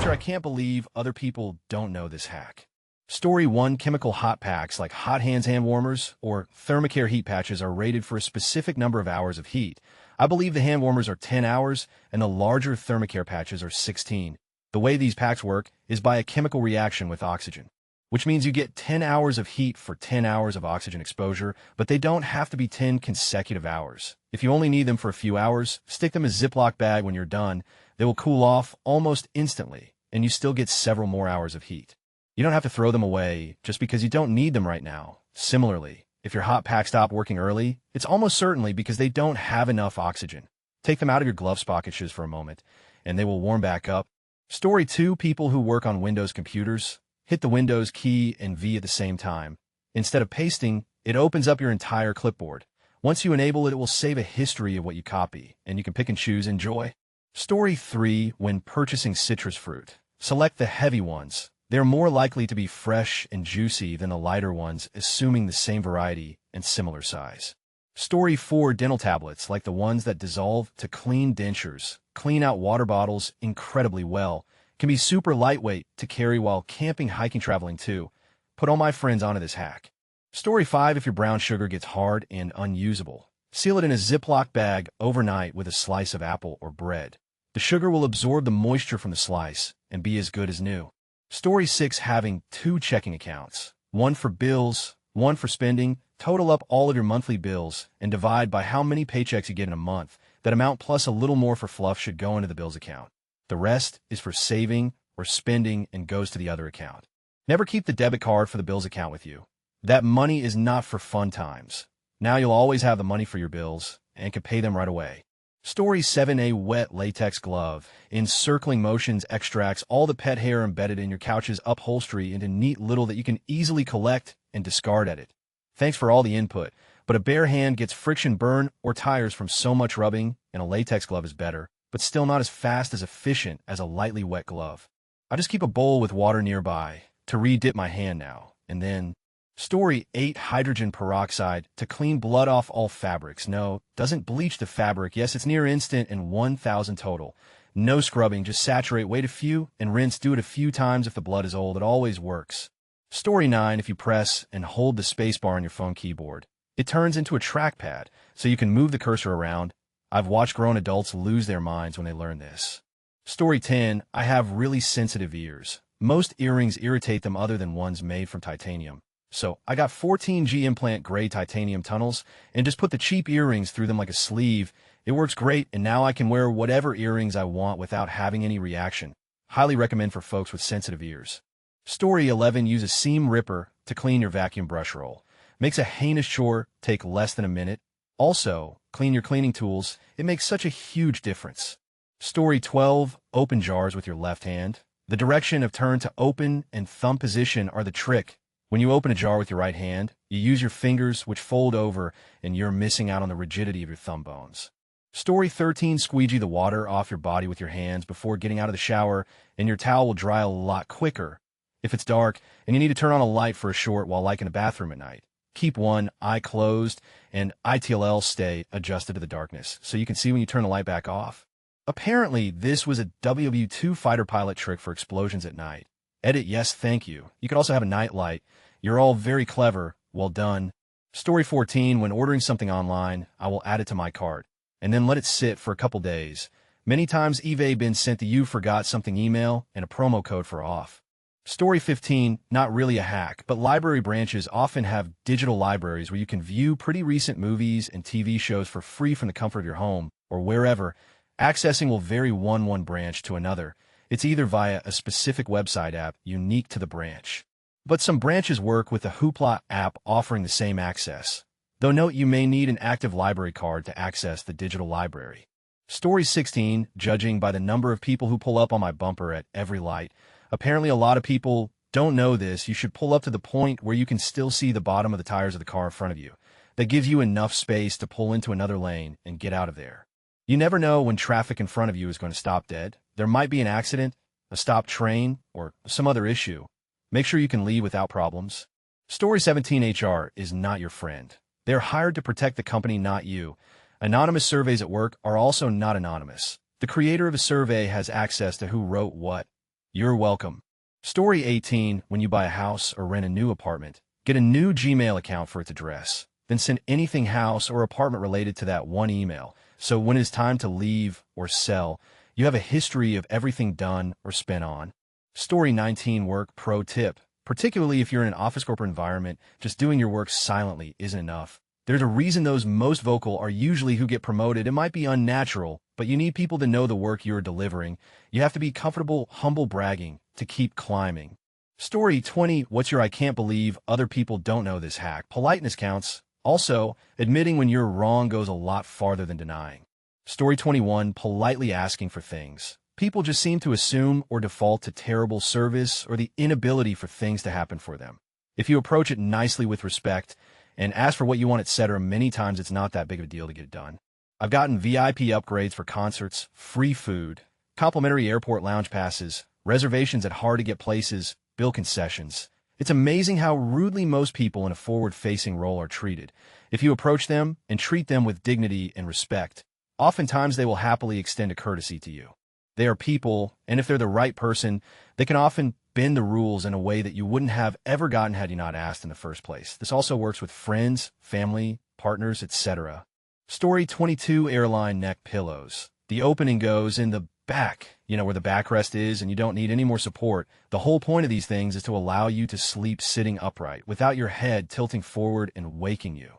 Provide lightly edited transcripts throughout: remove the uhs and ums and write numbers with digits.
Sure, I can't believe other people don't know this hack. Story 1. Chemical hot packs like hot hands hand warmers or thermacare heat patches are rated for a specific number of hours of heat. I believe the hand warmers are 10 hours and the larger thermacare patches are 16. The way these packs work is by a chemical reaction with oxygen, which means you get 10 hours of heat for 10 hours of oxygen exposure, but they don't have to be 10 consecutive hours. If you only need them for a few hours, stick them in a Ziploc bag when you're done. They will cool off almost instantly, and you still get several more hours of heat. You don't have to throw them away just because you don't need them right now. Similarly, if your hot pack stop working early, it's almost certainly because they don't have enough oxygen. Take them out of your glove pockets for a moment, and they will warm back up. Story 2. People who work on Windows computers. Hit the Windows key and V at the same time. Instead of pasting, it opens up your entire clipboard. Once you enable it, it will save a history of what you copy, and you can pick and choose. Enjoy. Story 3. When purchasing citrus fruit, select the heavy ones. They're more likely to be fresh and juicy than the lighter ones, assuming the same variety and similar size. Story 4. Dental tablets, like the ones that dissolve to clean dentures, clean out water bottles incredibly well, can be super lightweight to carry while camping, hiking, traveling too. Put all my friends onto this hack. Story 5. If your brown sugar gets hard and unusable, seal it in a Ziploc bag overnight with a slice of apple or bread. The sugar will absorb the moisture from the slice and be as good as new. Story 6. Having 2 checking accounts, one for bills, one for spending. Total up all of your monthly bills and divide by how many paychecks you get in a month. That amount plus a little more for fluff should go into the bills account. The rest is for saving or spending and goes to the other account. Never keep the debit card for the bills account with you. That money is not for fun times. Now you'll always have the money for your bills and can pay them right away. Story 7. A wet latex glove. Encircling motions extracts all the pet hair embedded in your couch's upholstery into neat little that you can easily collect and discard at it. Thanks for all the input, but a bare hand gets friction burn or tires from so much rubbing, and a latex glove is better, but still not as fast as efficient as a lightly wet glove. I just keep a bowl with water nearby to re-dip my hand now, and then... Story 8. Hydrogen peroxide to clean blood off all fabrics. No, doesn't bleach the fabric. Yes, it's near instant and 1,000 total. No scrubbing, just saturate, wait a few, and rinse. Do it a few times if the blood is old. It always works. Story 9. If you press and hold the spacebar on your phone keyboard, it turns into a trackpad, so you can move the cursor around. I've watched grown adults lose their minds when they learn this. Story 10. I have really sensitive ears. Most earrings irritate them other than ones made from titanium. So I got 14G implant grade titanium tunnels and just put the cheap earrings through them like a sleeve. It works great, and now I can wear whatever earrings I want without having any reaction. Highly recommend for folks with sensitive ears. Story 11. Use a seam ripper to clean your vacuum brush roll. Makes a heinous chore take less than a minute. Also, clean your cleaning tools. It makes such a huge difference. Story 12. Open jars with your left hand. The direction of turn to open and thumb position are the trick. When you open a jar with your right hand, you use your fingers, which fold over, and you're missing out on the rigidity of your thumb bones. Story 13. Squeegee the water off your body with your hands before getting out of the shower, and your towel will dry a lot quicker. If it's dark and you need to turn on a light for a short while like in a bathroom at night, keep one eye closed and ITLL stay adjusted to the darkness so you can see when you turn the light back off. Apparently, this was a WW2 fighter pilot trick for explosions at night. Edit, yes, thank you. You could also have a night light. You're all very clever. Well done. Story 14. When ordering something online, I will add it to my cart and then let it sit for a couple days. Many times eBay been sent the you forgot something email and a promo code for off. Story 15. Not really a hack, but library branches often have digital libraries where you can view pretty recent movies and TV shows for free from the comfort of your home or wherever. Accessing will vary one branch to another. It's either via a specific website app unique to the branch. But some branches work with the Hoopla app offering the same access. Though note you may need an active library card to access the digital library. Story 16. Judging by the number of people who pull up on my bumper at every light. Apparently a lot of people don't know this. You should pull up to the point where you can still see the bottom of the tires of the car in front of you. That gives you enough space to pull into another lane and get out of there. You never know when traffic in front of you is going to stop dead. There might be an accident, a stopped train, or some other issue. Make sure you can leave without problems. Story 17. HR is not your friend. They're hired to protect the company, not you. Anonymous surveys at work are also not anonymous. The creator of a survey has access to who wrote what. You're welcome. Story 18. When you buy a house or rent a new apartment, get a new Gmail account for its address. Then send anything house or apartment related to that one email. So when it's time to leave or sell, you have a history of everything done or spent on. Story 19. Work pro tip. Particularly if you're in an office corporate environment, just doing your work silently isn't enough. There's a reason those most vocal are usually who get promoted. It might be unnatural, but you need people to know the work you're delivering. You have to be comfortable, humble bragging to keep climbing. Story 20. What's your I can't believe other people don't know this hack? Politeness counts. Also, admitting when you're wrong goes a lot farther than denying. Story 21. Politely asking for things. People just seem to assume or default to terrible service or the inability for things to happen for them. If you approach it nicely with respect and ask for what you want, etc., many times it's not that big of a deal to get it done. I've gotten VIP upgrades for concerts, free food, complimentary airport lounge passes, reservations at hard-to-get places, bill concessions. It's amazing how rudely most people in a forward-facing role are treated. If you approach them and treat them with dignity and respect, oftentimes they will happily extend a courtesy to you. They are people, and if they're the right person, they can often bend the rules in a way that you wouldn't have ever gotten had you not asked in the first place. This also works with friends, family, partners, etc. Story 22. Airline neck pillows. The opening goes in the back, where the backrest is, and you don't need any more support. The whole point of these things is to allow you to sleep sitting upright without your head tilting forward and waking you.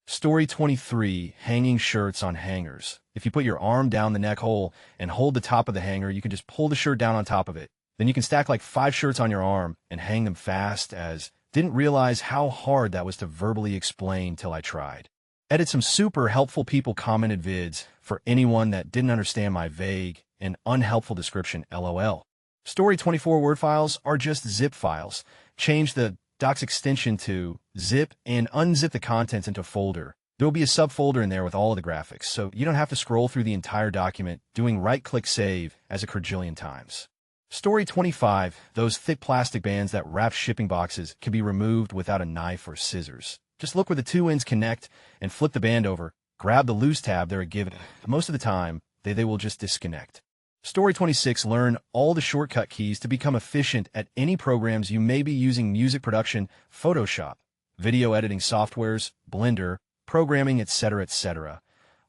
Story 23. Hanging shirts on hangers. If you put your arm down the neck hole and hold the top of the hanger, you can just pull the shirt down on top of it. Then you can stack like 5 shirts on your arm and hang them fast as didn't realize how hard that was to verbally explain till I tried. Edit some super helpful people commented vids for anyone that didn't understand my vague and unhelpful description, LOL. Story 24. Word files are just zip files. Change the docs extension to zip and unzip the contents into a folder. There will be a subfolder in there with all of the graphics, so you don't have to scroll through the entire document doing right-click save as a quadrillion times. Story 25. Those thick plastic bands that wrap shipping boxes can be removed without a knife or scissors. Just look where the two ends connect and flip the band over. Grab the loose tab they're given. Most of the time, they will just disconnect. Story 26. Learn all the shortcut keys to become efficient at any programs you may be using: music production, Photoshop, video editing softwares, Blender, programming, etc., etc.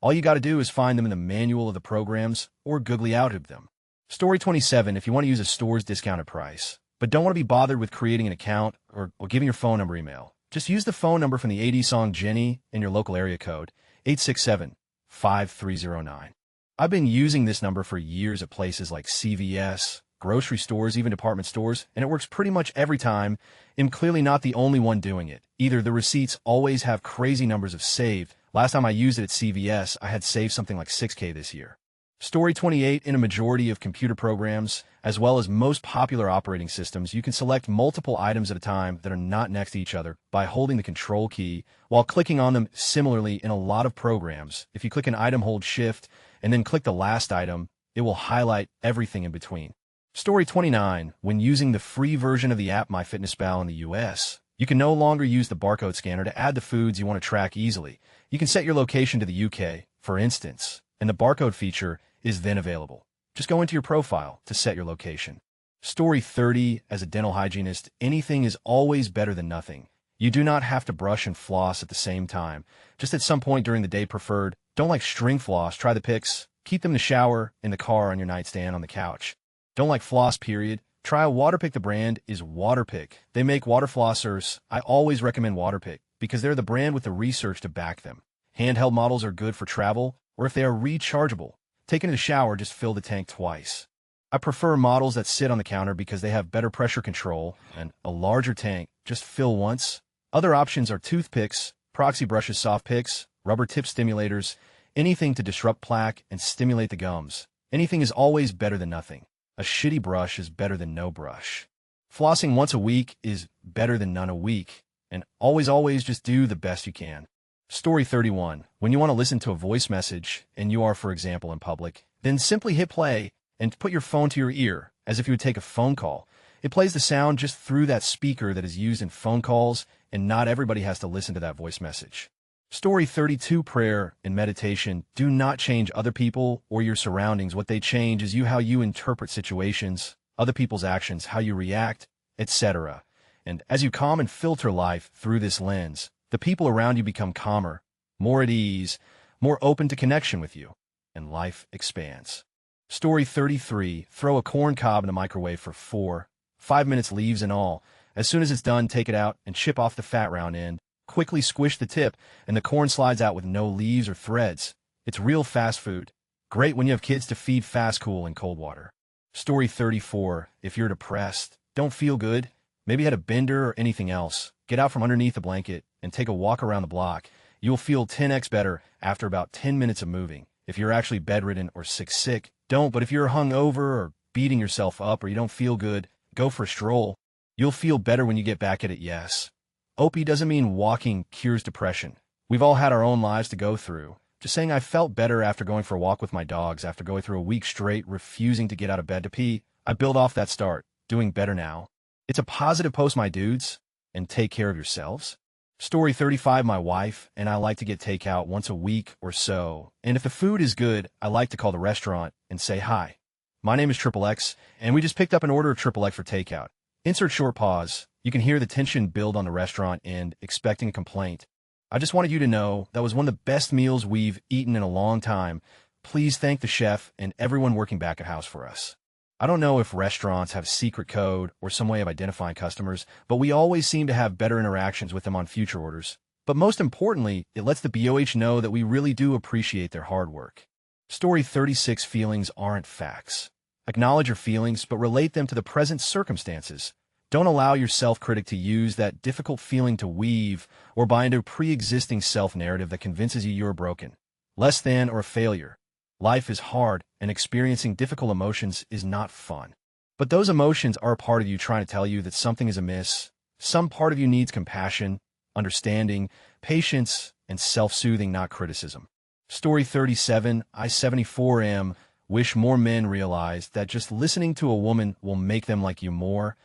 All you got to do is find them in the manual of the programs or googly out of them. Story 27. If you want to use a store's discounted price, but don't want to be bothered with creating an account or giving your phone number email, just use the phone number from the 80s song Jenny in your local area code, 867-5309. I've been using this number for years at places like CVS, grocery stores, even department stores, and it works pretty much every time. I'm clearly not the only one doing it. Either the receipts always have crazy numbers of saved. Last time I used it at CVS, I had saved something like 6K this year. Story 28. In a majority of computer programs, as well as most popular operating systems, you can select multiple items at a time that are not next to each other by holding the Control key while clicking on them. Similarly, in a lot of programs, if you click an item, hold Shift, and then click the last item, it will highlight everything in between. Story 29. When using the free version of the app MyFitnessPal in the US, you can no longer use the barcode scanner to add the foods you want to track easily. You can set your location to the UK, for instance, and the barcode feature is then available. Just go into your profile to set your location. Story 30. As a dental hygienist, anything is always better than nothing. You do not have to brush and floss at the same time. Just at some point during the day preferred. Don't like string floss, try the picks. Keep them in the shower, in the car, on your nightstand, on the couch. Don't like floss, period. Try a Waterpik. The brand is Waterpik. They make water flossers. I always recommend Waterpik because they're the brand with the research to back them. Handheld models are good for travel, or if they are rechargeable. Taking a shower, just fill the tank twice. I prefer models that sit on the counter because they have better pressure control and a larger tank, just fill once. Other options are toothpicks, proxy brushes, soft picks, rubber tip stimulators, anything to disrupt plaque and stimulate the gums. Anything is always better than nothing. A shitty brush is better than no brush. Flossing once a week is better than none a week. And always just do the best you can. Story 31. When you want to listen to a voice message, and you are, for example, in public, then simply hit play and put your phone to your ear, as if you would take a phone call. It plays the sound just through that speaker that is used in phone calls, and not everybody has to listen to that voice message. Story 32. Prayer and meditation do not change other people or your surroundings. What they change is how you interpret situations. other people's actions, how you react, etc. And as you calm and filter life through this lens, the people around you become calmer, more at ease, more open to connection with you, and life expands. Story 33, throw a corn cob in the microwave for 5 minutes, leaves and all. As soon as it's done, take it out and chip off the fat round end. Quickly squish the tip, and the corn slides out with no leaves or threads. It's real fast food. Great when you have kids to feed fast, cool, and cold water. Story 34, if you're depressed, don't feel good, maybe had a bender or anything else, get out from underneath a blanket and take a walk around the block. You'll feel 10x better after about 10 minutes of moving. If you're actually bedridden or sick, don't. But if you're hungover or beating yourself up or you don't feel good, go for a stroll. You'll feel better when you get back at it, yes. OP doesn't mean walking cures depression. We've all had our own lives to go through. Just saying I felt better after going for a walk with my dogs, after going through a week straight refusing to get out of bed to pee. I build off that start, doing better now. It's a positive post, my dudes, and take care of yourselves. Story 35, my wife and I like to get takeout once a week or so, and if the food is good, I like to call the restaurant and say hi. My name is Triple X, and we just picked up an order of Triple X for takeout. Insert short pause. You can hear the tension build on the restaurant and expecting a complaint. I just wanted you to know that was one of the best meals we've eaten in a long time. Please thank the chef and everyone working back at house for us. I don't know if restaurants have a secret code or some way of identifying customers, but we always seem to have better interactions with them on future orders. But most importantly, it lets the BOH know that we really do appreciate their hard work. Story 36, feelings aren't facts. Acknowledge your feelings, but relate them to the present circumstances. Don't allow your self-critic to use that difficult feeling to weave or buy into a pre-existing self-narrative that convinces you you're broken, less than, or a failure. Life is hard, and experiencing difficult emotions is not fun. But those emotions are a part of you trying to tell you that something is amiss. Some part of you needs compassion, understanding, patience, and self-soothing, not criticism. Story 37, I 74 am. Wish more men realized that just listening to a woman will make them like you more.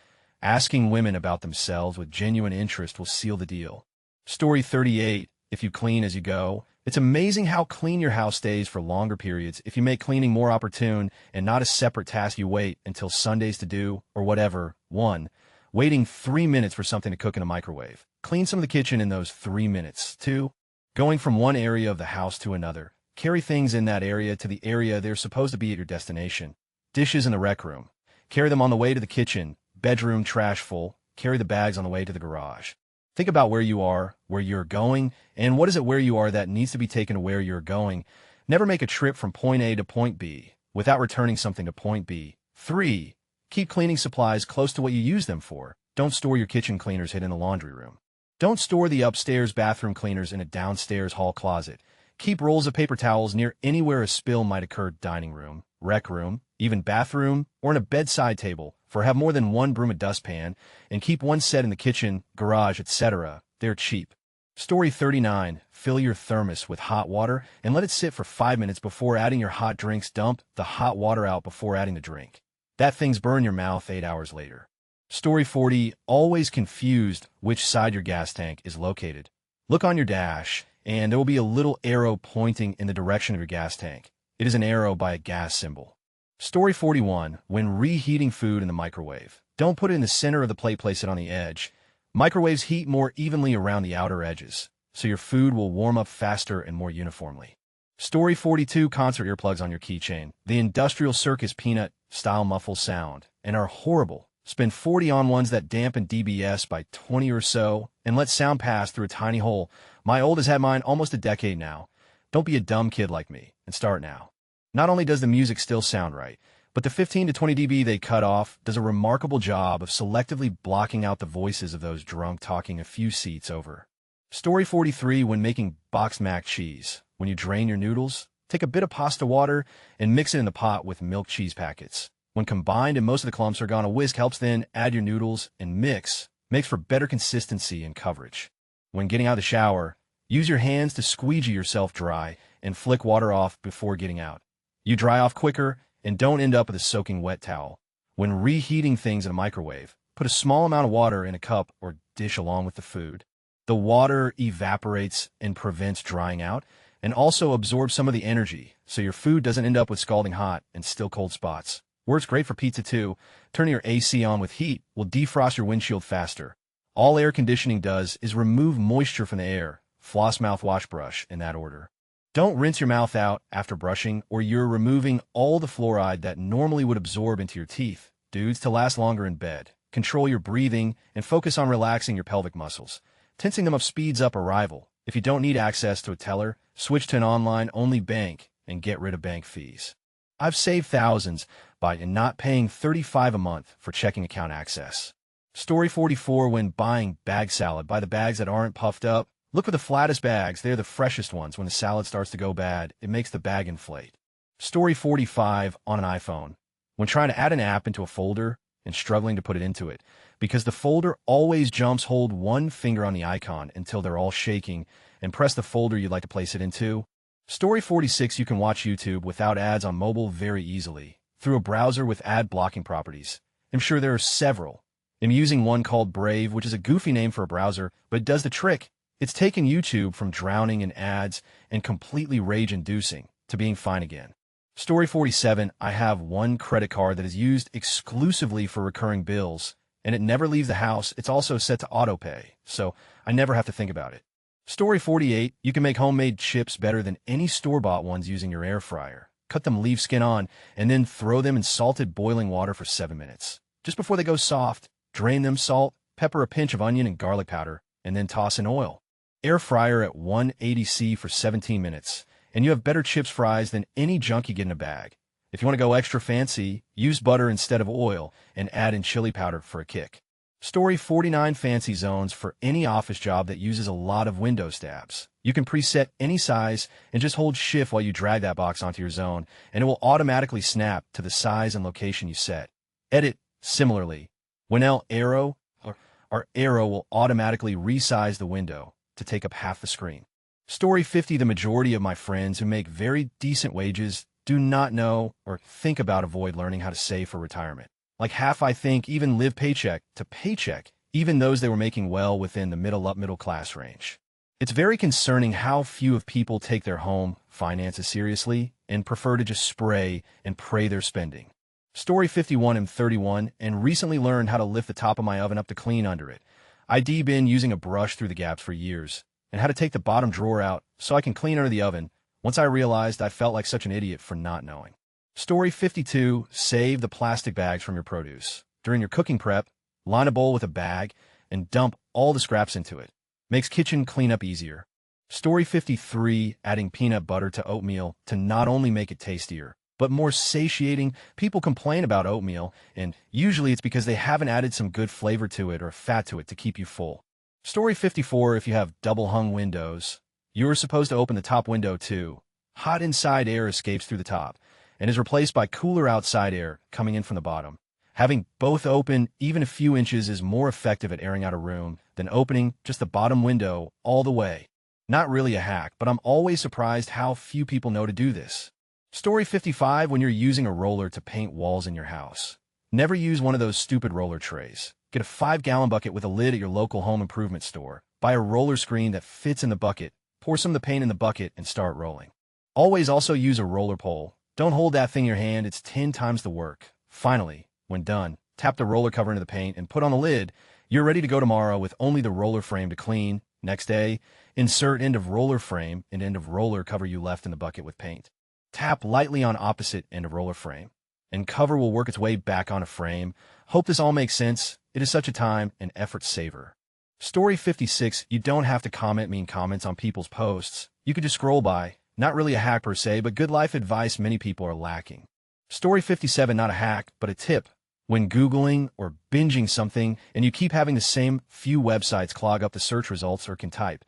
Asking women about themselves with genuine interest will seal the deal. Story 38, if you clean as you go. It's amazing how clean your house stays for longer periods if you make cleaning more opportune and not a separate task you wait until Sundays to do, or whatever. 1. Waiting 3 minutes for something to cook in a microwave. Clean some of the kitchen in those 3 minutes. 2. Going from one area of the house to another. Carry things in that area to the area they're supposed to be at your destination. Dishes in the rec room. Carry them on the way to the kitchen. Bedroom trash full. Carry the bags on the way to the garage. Think about where you are, where you're going, and what is it where you are that needs to be taken to where you're going. Never make a trip from point A to point B without returning something to point B. 3. Keep cleaning supplies close to what you use them for. Don't store your kitchen cleaners hidden in the laundry room. Don't store the upstairs bathroom cleaners in a downstairs hall closet. Keep rolls of paper towels near anywhere a spill might occur, dining room, rec room, even bathroom, or in a bedside table, for have more than one broom, a dustpan, and keep one set in the kitchen, garage, etc. They're cheap. Story 39, fill your thermos with hot water and let it sit for 5 minutes before adding your hot drinks. Dump the hot water out before adding the drink. That thing's burn your mouth 8 hours later. Story 40, always confused which side your gas tank is located. Look on your dash, and there will be a little arrow pointing in the direction of your gas tank. It is an arrow by a gas symbol. Story 41, when reheating food in the microwave. Don't put it in the center of the plate, place it on the edge. Microwaves heat more evenly around the outer edges, so your food will warm up faster and more uniformly. Story 42, concert earplugs on your keychain. The industrial circus peanut-style muffles sound and are horrible. Spend 40 on ones that dampen dBs by 20 or so, and let sound pass through a tiny hole. My old has had mine almost a decade now. Don't be a dumb kid like me, and start now. Not only does the music still sound right, but the 15 to 20 dB they cut off does a remarkable job of selectively blocking out the voices of those drunk talking a few seats over. Story 43, when making boxed mac cheese. When you drain your noodles, take a bit of pasta water and mix it in the pot with milk cheese packets. When combined and most of the clumps are gone, a whisk helps, then add your noodles and mix. Makes for better consistency and coverage. When getting out of the shower, use your hands to squeegee yourself dry and flick water off before getting out. You dry off quicker and don't end up with a soaking wet towel. When reheating things in a microwave, put a small amount of water in a cup or dish along with the food. The water evaporates and prevents drying out and also absorbs some of the energy, so your food doesn't end up with scalding hot and still cold spots. Works great for pizza too. Turning your AC on with heat will defrost your windshield faster. All air conditioning does is remove moisture from the air. Floss mouthwash brush in that order. Don't rinse your mouth out after brushing or you're removing all the fluoride that normally would absorb into your teeth. Dudes, to last longer in bed. Control your breathing and focus on relaxing your pelvic muscles. Tensing them up speeds up arrival. If you don't need access to a teller, switch to an online-only bank and get rid of bank fees. I've saved thousands by not paying $35 a month for checking account access. Story 44. When buying bag salad, buy the bags that aren't puffed up. Look for the flattest bags. They're the freshest ones. When the salad starts to go bad, it makes the bag inflate. Story 45. On an iPhone. When trying to add an app into a folder and struggling to put it into it, because the folder always jumps, hold one finger on the icon until they're all shaking and press the folder you'd like to place it into. Story 46. You can watch YouTube without ads on mobile very easily through a browser with ad blocking properties. I'm sure there are several. I'm using one called Brave, which is a goofy name for a browser, but it does the trick. It's taken YouTube from drowning in ads and completely rage-inducing to being fine again. Story 47. I have one credit card that is used exclusively for recurring bills, and it never leaves the house. It's also set to autopay, so I never have to think about it. Story 48. You can make homemade chips better than any store-bought ones using your air fryer. Cut them leaf skin on, and then throw them in salted boiling water for 7 minutes. Just before they go soft, drain them, salt, pepper, a pinch of onion and garlic powder, and then toss in oil. Air fryer at 180°C for 17 minutes, and you have better chips fries than any junk you get in a bag. If you want to go extra fancy, use butter instead of oil and add in chili powder for a kick. Story 49. Fancy zones for any office job that uses a lot of window stabs. You can preset any size and just hold shift while you drag that box onto your zone, and it will automatically snap to the size and location you set. Edit similarly. When arrow will automatically resize the window to take up half the screen. Story 50. The majority of my friends who make very decent wages do not know or think about avoid learning how to save for retirement. Like half, I think, even live paycheck to paycheck, even those they were making well within the middle class range. It's very concerning how few of people take their home finances seriously and prefer to just spray and pray their spending. Story 51. I'm 31 and recently learned how to lift the top of my oven up to clean under it. I'd been using a brush through the gaps for years and how to take the bottom drawer out so I can clean under the oven. Once I realized, I felt like such an idiot for not knowing. Story 52. Save the plastic bags from your produce. During your cooking prep, line a bowl with a bag and dump all the scraps into it. Makes kitchen cleanup easier. Story 53. Adding peanut butter to oatmeal to not only make it tastier, but more satiating. People complain about oatmeal, and usually it's because they haven't added some good flavor to it or fat to it to keep you full. Story 54. If you have double-hung windows, you are supposed to open the top window too. Hot inside air escapes through the top and is replaced by cooler outside air coming in from the bottom. Having both open even a few inches is more effective at airing out a room than opening just the bottom window all the way. Not really a hack, but I'm always surprised how few people know to do this. Story 55. When you're using a roller to paint walls in your house, never use one of those stupid roller trays. Get a 5-gallon bucket with a lid at your local home improvement store. Buy a roller screen that fits in the bucket, pour some of the paint in the bucket, and start rolling. Always also use a roller pole. Don't hold that thing in your hand, it's 10 times the work. Finally, when done, tap the roller cover into the paint and put on the lid. You're ready to go tomorrow with only the roller frame to clean. Next day, insert end of roller frame and end of roller cover you left in the bucket with paint. Tap lightly on opposite end of roller frame, and cover will work its way back on a frame. Hope this all makes sense. It is such a time and effort saver. Story 56. You don't have to comment mean comments on people's posts. You could just scroll by. Not really a hack per se, but good life advice many people are lacking. Story 57. Not a hack, but a tip. When Googling or binging something and you keep having the same few websites clog up the search results or can type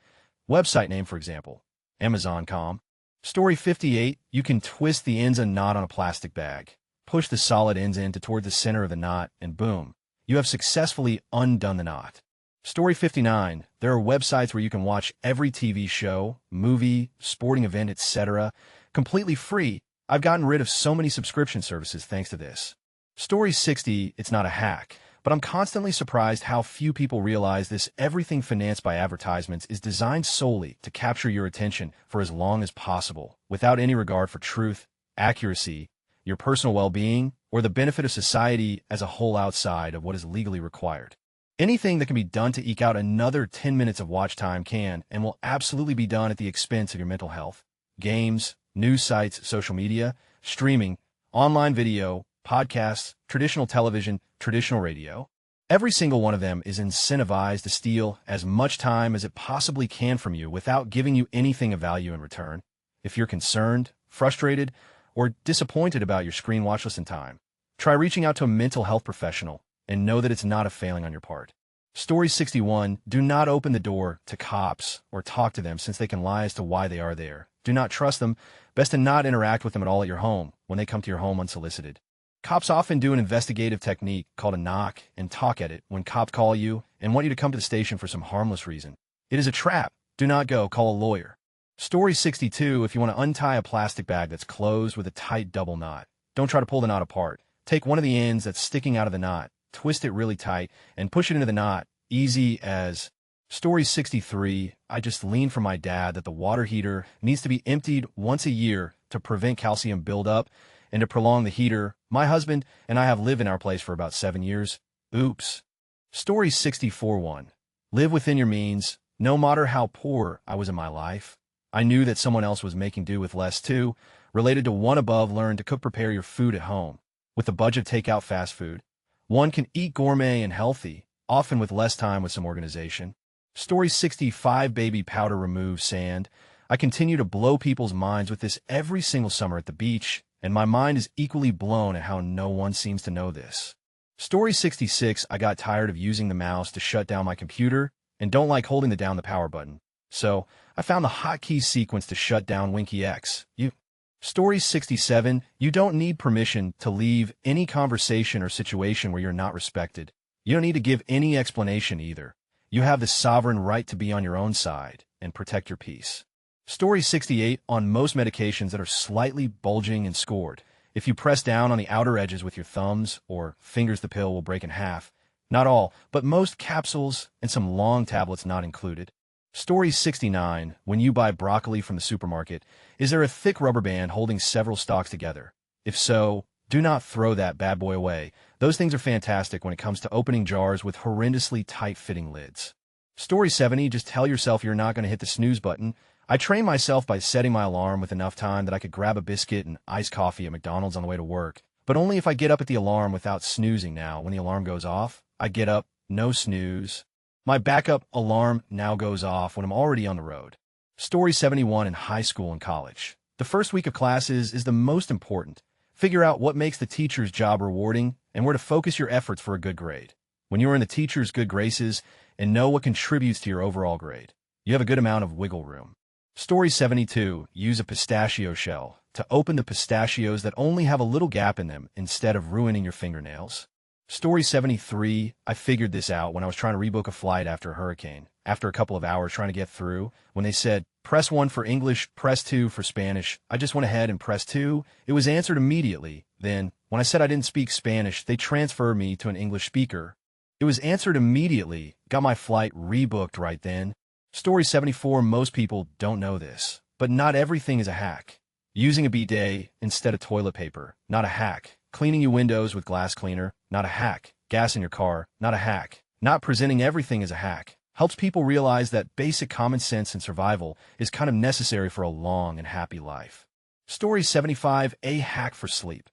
website name, for example, Amazon.com. Story 58. You can twist the ends of a knot on a plastic bag. Push the solid ends in toward the center of the knot, and boom, you have successfully undone the knot. Story 59. There are websites where you can watch every TV show, movie, sporting event, etc. completely free. I've gotten rid of so many subscription services thanks to this. Story 60. It's not a hack, but I'm constantly surprised how few people realize this. Everything financed by advertisements is designed solely to capture your attention for as long as possible, without any regard for truth, accuracy, your personal well-being, or the benefit of society as a whole outside of what is legally required. Anything that can be done to eke out another 10 minutes of watch time can and will absolutely be done at the expense of your mental health. Games, news sites, social media, streaming, online video, podcasts, traditional television, traditional radio. Every single one of them is incentivized to steal as much time as it possibly can from you without giving you anything of value in return. If you're concerned, frustrated, or disappointed about your screen watch list and time, try reaching out to a mental health professional and know that it's not a failing on your part. Story 61, do not open the door to cops or talk to them since they can lie as to why they are there. Do not trust them. Best to not interact with them at all at your home when they come to your home unsolicited. Cops often do an investigative technique called a knock and talk edit when cops call you and want you to come to the station for some harmless reason. It is a trap. Do not go. Call a lawyer. Story 62, if you want to untie a plastic bag that's closed with a tight double knot, don't try to pull the knot apart. Take one of the ends that's sticking out of the knot, twist it really tight, and push it into the knot, easy as. Story 63, I just leaned from my dad that the water heater needs to be emptied once a year to prevent calcium buildup and to prolong the heater. My husband and I have lived in our place for about 7 years. Oops. Story 64-1. Live within your means. No matter how poor I was in my life, I knew that someone else was making do with less too. Related to one above, learn to prepare your food at home. With the budget, take out fast food. One can eat gourmet and healthy, often with less time with some organization. Story 65, baby powder removes sand. I continue to blow people's minds with this every single summer at the beach, and my mind is equally blown at how no one seems to know this. Story 66, I got tired of using the mouse to shut down my computer and don't like holding down the power button. So I found the hotkey sequence to shut down Winky X. Story 67, you don't need permission to leave any conversation or situation where you're not respected. You don't need to give any explanation either. You have the sovereign right to be on your own side and protect your peace. Story 68, on most medications that are slightly bulging and scored, if you press down on the outer edges with your thumbs or fingers, the pill will break in half. Not all, but most capsules and some long tablets not included. Story 69, when you buy broccoli from the supermarket, is there a thick rubber band holding several stalks together? If so, do not throw that bad boy away. Those things are fantastic when it comes to opening jars with horrendously tight-fitting lids. Story 70, just tell yourself you're not going to hit the snooze button. I train myself by setting my alarm with enough time that I could grab a biscuit and iced coffee at McDonald's on the way to work, but only if I get up at the alarm without snoozing. Now, when the alarm goes off, I get up, no snooze. My backup alarm now goes off when I'm already on the road. Story 71, in high school and college. The first week of classes is the most important. Figure out what makes the teacher's job rewarding and where to focus your efforts for a good grade. When you are in the teacher's good graces and know what contributes to your overall grade, you have a good amount of wiggle room. Story 72, use a pistachio shell to open the pistachios that only have a little gap in them instead of ruining your fingernails. Story 73, I figured this out when I was trying to rebook a flight after a hurricane. After a couple of hours trying to get through, when they said, press 1 for English, press 2 for Spanish, I just went ahead and pressed 2. It was answered immediately. Then, when I said I didn't speak Spanish, they transferred me to an English speaker. It was answered immediately. Got my flight rebooked right then. Story 74, most people don't know this, but not everything is a hack. Using a bidet instead of toilet paper, not a hack. Cleaning your windows with glass cleaner, not a hack. Gas in your car, not a hack. Not presenting everything as a hack. Helps people realize that basic common sense and survival is kind of necessary for a long and happy life. Story 75, a hack for sleep.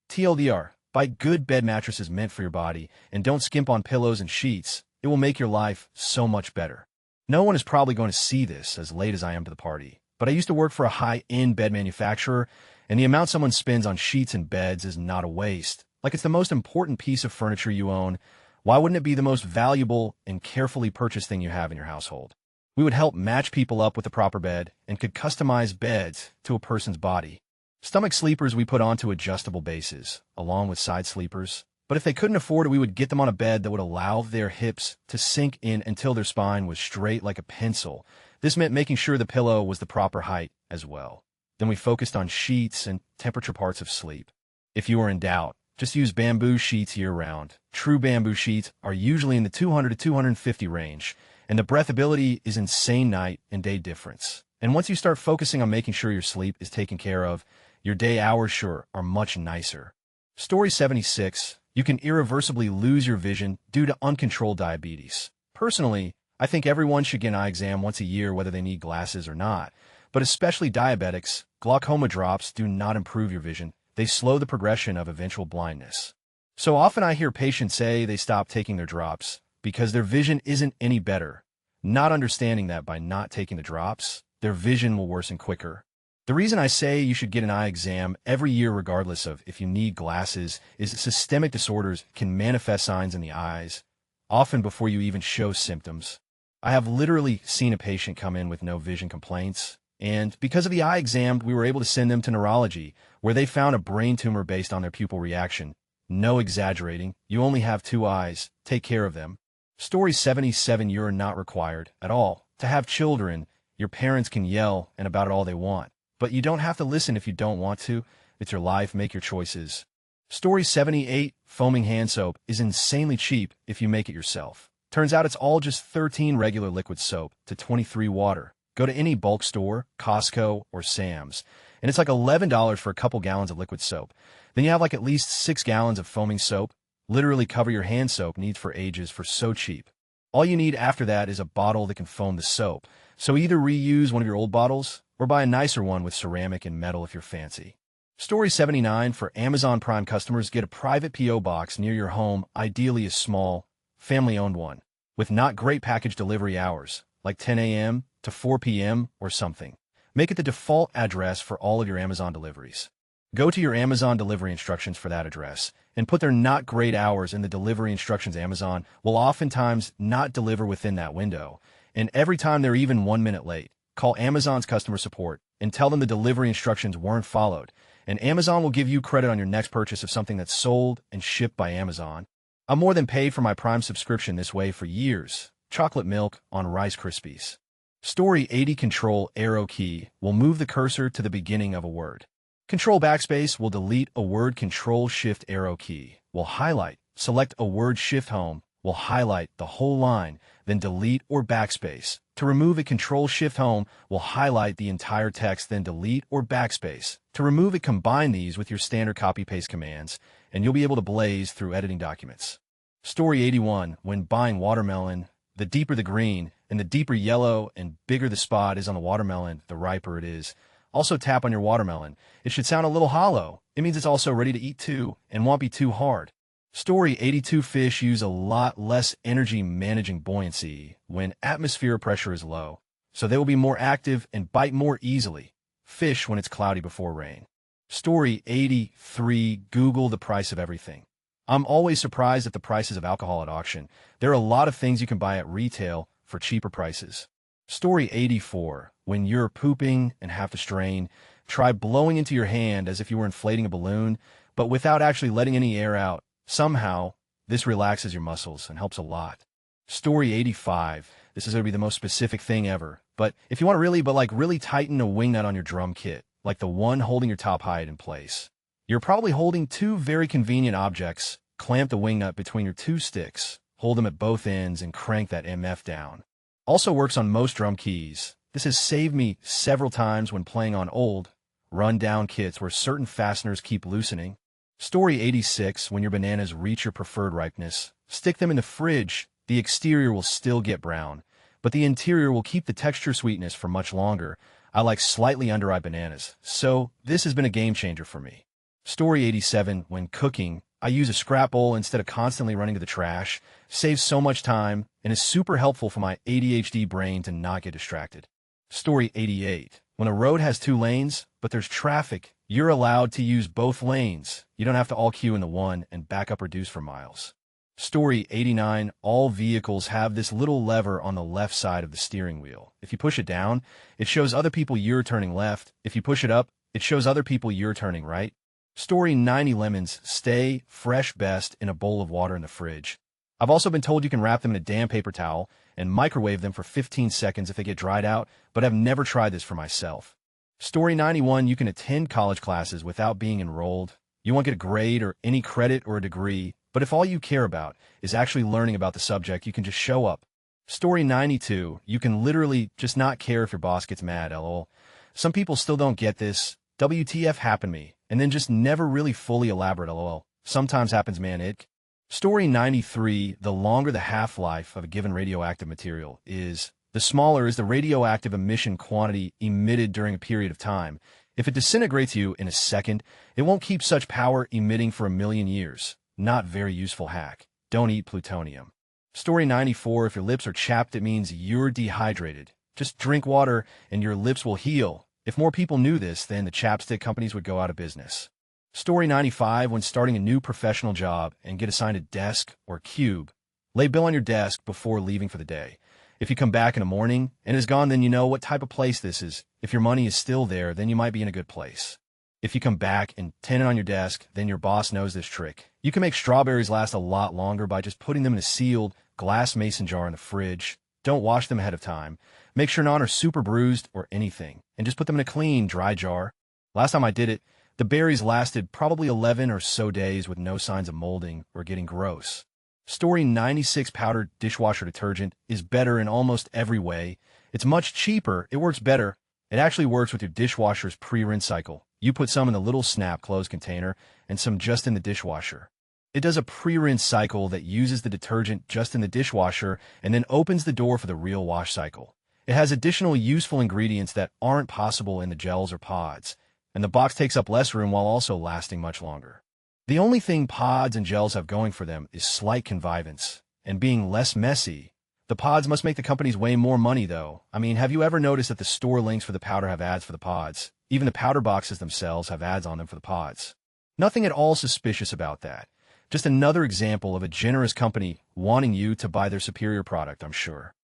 TLDR, buy good bed mattresses meant for your body and don't skimp on pillows and sheets. It will make your life so much better. No one is probably going to see this as late as I am to the party, but I used to work for a high-end bed manufacturer, and the amount someone spends on sheets and beds is not a waste. Like it's the most important piece of furniture you own. Why wouldn't it be the most valuable and carefully purchased thing you have in your household? We would help match people up with the proper bed and could customize beds to a person's body. Stomach sleepers we put onto adjustable bases, along with side sleepers. But if they couldn't afford it, we would get them on a bed that would allow their hips to sink in until their spine was straight like a pencil. This meant making sure the pillow was the proper height as well. Then we focused on sheets and temperature parts of sleep. If you are in doubt, just use bamboo sheets year-round. True bamboo sheets are usually in the 200 to 250 range, and the breathability is insane night and day difference. And once you start focusing on making sure your sleep is taken care of, your day hours sure are much nicer. Story 76. You can irreversibly lose your vision due to uncontrolled diabetes. Personally, I think everyone should get an eye exam once a year whether they need glasses or not. But especially diabetics, glaucoma drops do not improve your vision. They slow the progression of eventual blindness. So often I hear patients say they stop taking their drops because their vision isn't any better, not understanding that by not taking the drops, their vision will worsen quicker. The reason I say you should get an eye exam every year regardless of if you need glasses is that systemic disorders can manifest signs in the eyes, often before you even show symptoms. I have literally seen a patient come in with no vision complaints, and because of the eye exam, we were able to send them to neurology, where they found a brain tumor based on their pupil reaction. No exaggerating, you only have two eyes, take care of them. Story 77. You're not required, at all, to have children. Your parents can yell and about it all they want, but you don't have to listen if you don't want to. It's your life, make your choices. Story 78. Foaming hand soap is insanely cheap if you make it yourself. Turns out it's all just 13 regular liquid soap to 23 water. Go to any bulk store, Costco, or Sam's, and it's like $11 for a couple gallons of liquid soap. Then you have like at least 6 gallons of foaming soap. Literally cover your hand soap needs for ages for so cheap. All you need after that is a bottle that can foam the soap. So either reuse one of your old bottles or buy a nicer one with ceramic and metal if you're fancy. Story 79. For Amazon Prime customers, get a private P.O. box near your home, ideally a small, family-owned one, with not great package delivery hours, like 10 a.m. to 4 p.m. or something. Make it the default address for all of your Amazon deliveries. Go to your Amazon delivery instructions for that address and put their not great hours in the delivery instructions. Amazon will oftentimes not deliver within that window, and every time they're even 1 minute late, call Amazon's customer support and tell them the delivery instructions weren't followed, and Amazon will give you credit on your next purchase of something that's sold and shipped by Amazon. I'm more than paid for my Prime subscription this way for years. Chocolate milk on Rice Krispies. Story 80. Control arrow key will move the cursor to the beginning of a word. Control backspace will delete a word. Control shift arrow key will highlight. Select a word. Shift home will highlight the whole line, then delete or backspace. To remove it, Control shift home will highlight the entire text, then delete or backspace. To remove it, combine these with your standard copy-paste commands, and you'll be able to blaze through editing documents. Story 81. When buying watermelon, the deeper the green, and the deeper yellow and bigger the spot is on the watermelon, the riper it is. Also tap on your watermelon. It should sound a little hollow. It means it's also ready to eat too, and won't be too hard. Story 82. Fish use a lot less energy managing buoyancy when atmospheric pressure is low, so they will be more active and bite more easily. Fish when it's cloudy before rain. Story 83. Google the price of everything. I'm always surprised at the prices of alcohol at auction. There are a lot of things you can buy at retail for cheaper prices. Story 84. When you're pooping and have to strain, try blowing into your hand as if you were inflating a balloon, but without actually letting any air out. Somehow, this relaxes your muscles and helps a lot. Story 85. This is going to be the most specific thing ever, but if you want to really tighten a wing nut on your drum kit, like the one holding your top height in place. You're probably holding two very convenient objects. Clamp the wing nut between your two sticks, hold them at both ends, and crank that MF down. Also works on most drum keys. This has saved me several times when playing on old, run-down kits where certain fasteners keep loosening. Story 86. When your bananas reach your preferred ripeness, stick them in the fridge. The exterior will still get brown, but the interior will keep the texture sweetness for much longer. I like slightly underripe bananas, so this has been a game changer for me. Story 87. When cooking, I use a scrap bowl instead of constantly running to the trash. Saves so much time and is super helpful for my ADHD brain to not get distracted. Story 88. When a road has 2 lanes, but there's traffic, you're allowed to use both lanes. You don't have to all queue in the one and back up reduce for miles. Story 89. All vehicles have this little lever on the left side of the steering wheel. If you push it down, it shows other people you're turning left. If you push it up, it shows other people you're turning right. Story 90. Lemons stay fresh best in a bowl of water in the fridge. I've also been told you can wrap them in a damp paper towel and microwave them for 15 seconds if they get dried out, but I've never tried this for myself. Story 91. You can attend college classes without being enrolled. You won't get a grade or any credit or a degree, but if all you care about is actually learning about the subject, you can just show up. Story 92. You can literally just not care if your boss gets mad, lol. Some people still don't get this. WTF happened to me, and then just never really fully elaborate lol. Sometimes happens, man, it. Story 93, the longer the half-life of a given radioactive material is, the smaller is the radioactive emission quantity emitted during a period of time. If it disintegrates you in a second, it won't keep such power emitting for a million years. Not very useful hack. Don't eat plutonium. Story 94, if your lips are chapped, it means you're dehydrated. Just drink water and your lips will heal. If more people knew this, then the chapstick companies would go out of business. Story 95, when starting a new professional job and get assigned a desk or cube, lay bill on your desk before leaving for the day. If you come back in the morning and it is gone, then you know what type of place this is. If your money is still there, then you might be in a good place. If you come back and tin it on your desk, then your boss knows this trick. You can make strawberries last a lot longer by just putting them in a sealed glass mason jar in the fridge. Don't wash them ahead of time. Make sure none are super bruised or anything, and just put them in a clean, dry jar. Last time I did it, the berries lasted probably 11 or so days with no signs of molding or getting gross. Story 96, powdered dishwasher detergent is better in almost every way. It's much cheaper, it works better. It actually works with your dishwasher's pre-rinse cycle. You put some in the little snap closed container and some just in the dishwasher. It does a pre-rinse cycle that uses the detergent just in the dishwasher and then opens the door for the real wash cycle. It has additional useful ingredients that aren't possible in the gels or pods, and the box takes up less room while also lasting much longer. The only thing pods and gels have going for them is slight connivance and being less messy. The pods must make the companies way more money, though. I mean, have you ever noticed that the store links for the powder have ads for the pods? Even the powder boxes themselves have ads on them for the pods. Nothing at all suspicious about that. Just another example of a generous company wanting you to buy their superior product, I'm sure.